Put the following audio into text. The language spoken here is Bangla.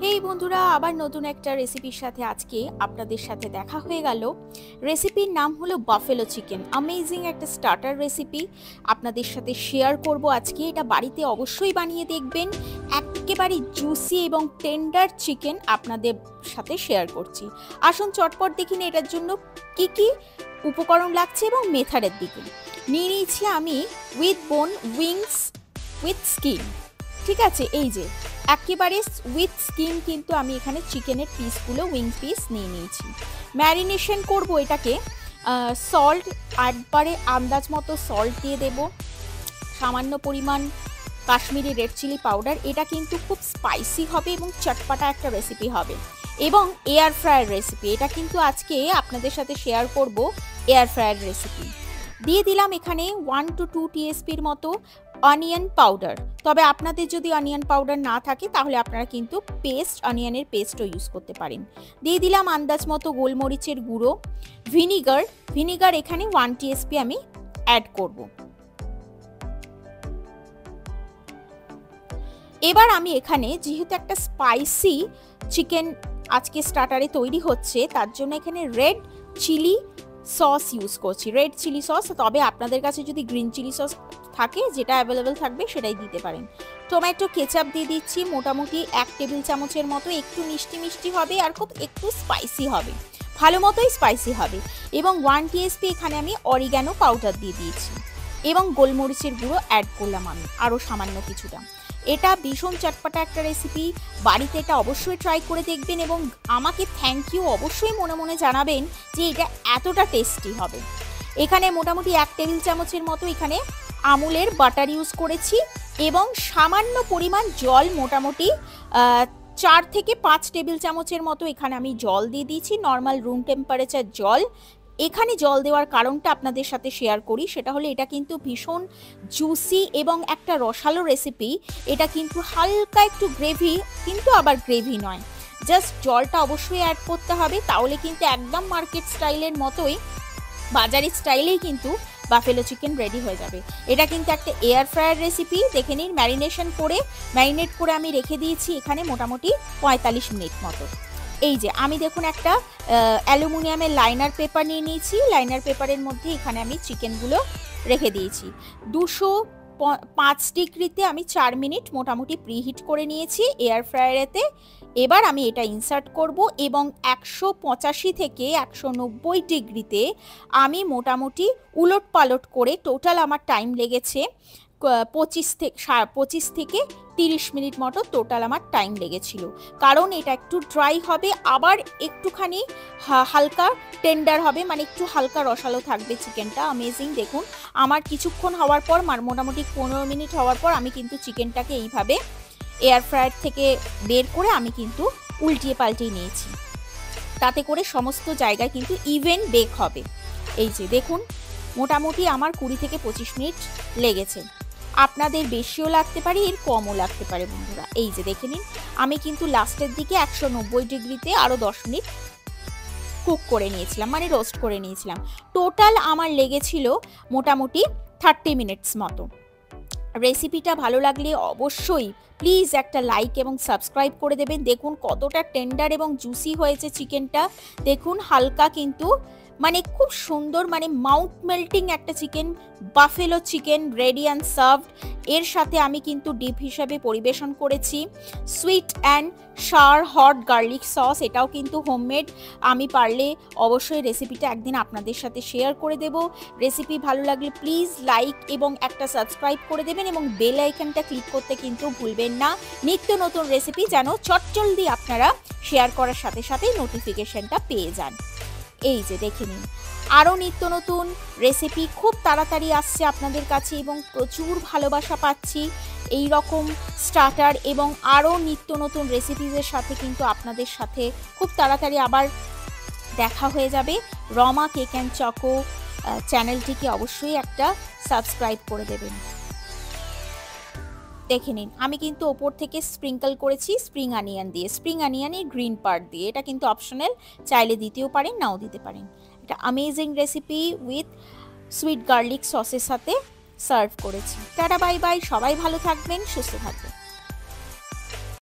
এই বন্ধুরা, আবার নতুন একটা রেসিপির সাথে আজকে আপনাদের সাথে দেখা হয়ে গেল। রেসিপির নাম হলো বাফেলো চিকেন। অ্যামেজিং একটা স্টার্টার রেসিপি আপনাদের সাথে শেয়ার করব আজকে। এটা বাড়িতে অবশ্যই বানিয়ে দেখবেন। একেবারে জুসি এবং টেন্ডার চিকেন আপনাদের সাথে শেয়ার করছি। আসুন চটপট দেখি না এটার জন্য কি কি উপকরণ লাগছে এবং মেথডের দিকে। নিয়ে নিয়েছি আমি উইথ বোন উইংস উইথ স্কিন। ঠিক আছে, এই যে একেবারে উইথ স্কিন কিন্তু আমি এখানে চিকেনের পিসগুলো উইং পিস নিয়ে নিয়েছি। ম্যারিনেশন করব এটাকে। সল্ট একবারে আন্দাজ মতো সল্ট দিয়ে দেব, সামান্য পরিমাণ কাশ্মীরি রেড চিলি পাউডার। এটা কিন্তু খুব স্পাইসি হবে এবং চটপাটা একটা রেসিপি হবে এবং এয়ার ফ্রায়ার রেসিপি। এটা কিন্তু আজকে আপনাদের সাথে শেয়ার করব এয়ার ফ্রায়ার রেসিপি। দিয়ে দিলাম এখানে 1 to 2 টিএসপির মতো অনিয়ন পাউডার। তবে আপনাদের যদি অনিয়ন পাউডার না থাকে তাহলে আপনারা কিন্তু অনিয়নের পেস্টও ইউজ করতে পারেন। দিয়ে দিলাম আন্দাজ মতো গোলমরিচের গুঁড়ো। ভিনিগার এখানে 1 টিএসপি আমি অ্যাড করব। এবার আমি এখানে যেহেতু একটা স্পাইসি চিকেন আজকে স্টার্টারে তৈরি হচ্ছে, তার জন্য এখানে রেড চিলি সস ইউজ করছি, রেড চিলি সস। তবে আপনাদের কাছে যদি গ্রিন চিলি সস থাকে, যেটা অ্যাভেলেবেল থাকবে সেটাই দিতে পারেন। টমেটো কেচাপ দিয়ে দিচ্ছি মোটামুটি 1 টেবিল চামচের মতো। একটু মিষ্টি মিষ্টি হবে আর খুব একটু স্পাইসি হবে, ভালো মতোই স্পাইসি হবে। এবং 1 টিএসপি এখানে আমি অরিগ্যানো পাউডার দিয়ে দিয়েছি এবং গোলমরিচের গুঁড়ো অ্যাড করলাম আমি আরও সামান্য কিছুটা। এটা ভীষণ চটপাটা একটা রেসিপি, বাড়িতে এটা অবশ্যই ট্রাই করে দেখবেন এবং আমাকে থ্যাংক ইউ অবশ্যই মনে মনে জানাবেন যে এটা এতটা টেস্টি হবে। এখানে মোটামুটি 1 টেবিল চামচের মতো এখানে আমুলের বাটার ইউজ করেছি এবং সামান্য পরিমাণ জল, মোটামুটি 4 থেকে 5 টেবিল চামচের মতো এখানে আমি জল দিয়ে দিয়েছি, নর্মাল রুম টেম্পারেচার জল। এখানে জল দেওয়ার কারণটা আপনাদের সাথে শেয়ার করি, সেটা হলো এটা কিন্তু ভীষণ জুসি এবং একটা রসালো রেসিপি। এটা কিন্তু হালকা একটু গ্রেভি, কিন্তু আবার গ্রেভি নয়, জাস্ট জলটা অবশ্যই অ্যাড করতে হবে, তাহলে কিন্তু একদম মার্কেট স্টাইলের মতোই, বাজারের স্টাইলেই কিন্তু বাফেলো চিকেন রেডি হয়ে যাবে। এটা কিন্তু একটা এয়ার ফ্রায়ার রেসিপি। দেখে নিন, ম্যারিনেট করে আমি রেখে দিয়েছি এখানে মোটামুটি 45 মিনিট মতো। এই যে আমি দেখুন একটা অ্যালুমিনিয়ামের লাইনার পেপার নিয়ে নিয়েছি। লাইনার পেপারের মধ্যে এখানে আমি চিকেনগুলো রেখে দিয়েছি। 205 ডিগ্রিতে আমি 4 মিনিট মোটামুটি প্রিহিট করে নিয়েছি এয়ার ফ্রায়ারেতে। এবার আমি এটা ইনসার্ট করব এবং 185 থেকে 190 ডিগ্রিতে আমি মোটামুটি উলট পালট করে, টোটাল আমার টাইম লেগেছে 25 থেকে 30 মিনিট মতো টোটাল আমার টাইম লেগেছিল। কারণ এটা একটু ড্রাই হবে, আবার একটুখানি হালকা টেন্ডার হবে, মানে একটু হালকা রসালো থাকবে চিকেনটা। অ্যামেজিং। দেখুন আমার কিছুক্ষণ হওয়ার পর, মোটামুটি 15 মিনিট হওয়ার পর আমি কিন্তু চিকেনটাকে এইভাবে এয়ার ফ্রায়ার থেকে বের করে আমি কিন্তু উল্টিয়ে পাল্টিয়ে নিয়েছি, তাতে করে সমস্ত জায়গায় কিন্তু ইভেন বেক হবে। এই যে দেখুন মোটামুটি আমার 20 থেকে 25 মিনিট লেগেছে। আপনাদের বেশিও লাগতে পারে, এর কমও লাগতে পারে বন্ধুরা। এই যে দেখে নিন, আমি কিন্তু লাস্টের দিকে 190 ডিগ্রিতে আরও 10 মিনিট কুক করে নিয়েছিলাম, মানে রোস্ট করে নিয়েছিলাম। টোটাল আমার লেগেছিল মোটামুটি 30 মিনিটস মতো। রেসিপিটা ভালো লাগলে অবশ্যই প্লিজ একটা লাইক এবং সাবস্ক্রাইব করে দেবেন। দেখুন কতটা টেন্ডার এবং জুসি হয়েছে চিকেনটা। দেখুন হালকা কিন্তু মানে খুব সুন্দর, মানে মাউথ মেল্টিং একটা chicken, buffalo chicken ready and served. এর সাথে আমি কিন্তু ডিপ হিসাবে পরিবেশন করেছি sweet and sir hot garlic sauce. এটাও কিন্তু হোমমেড। আমি পারলে অবশ্যই রেসিপিটা একদিন আপনাদের সাথে শেয়ার করে দেব। রেসিপি ভালো লাগলে প্লিজ লাইক এবং একটা সাবস্ক্রাইব করে দেবেন এবং বেল আইকনটা ক্লিক করতে কিন্তু ভুলবেন না, নিত্য নতুন রেসিপি যেন চটজলদি আপনারা শেয়ার করার সাথে সাথেই নোটিফিকেশনটা পেয়ে যান। এই যে দেখে নিন, আরও নিত্য নতুন রেসিপি খুব তাড়াতাড়ি আসছে আপনাদের কাছে এবং প্রচুর ভালোবাসা পাচ্ছি এই রকম স্টার্টার এবং আরও নিত্য নতুন রেসিপিজের সাথে কিন্তু আপনাদের সাথে খুব তাড়াতাড়ি আবার দেখা হয়ে যাবে। রমা কেক অ্যান্ড চকো চ্যানেলটিকে অবশ্যই একটা সাবস্ক্রাইব করে দেবেন। দেখে নিন আমি কিন্তু ওপর থেকে স্প্রিঙ্কল করেছি স্প্রিং অনিয়নের গ্রিন পার্ট দিয়ে। এটা কিন্তু অপশনাল, চাইলে দিতেও পারেন, নাও দিতে পারেন। এটা amazing recipe with sweet garlic সসের সাথে সার্ভ করেছি। টাটা বাই বাই, সবাই ভালো থাকবেন, সুস্থ থাকবেন।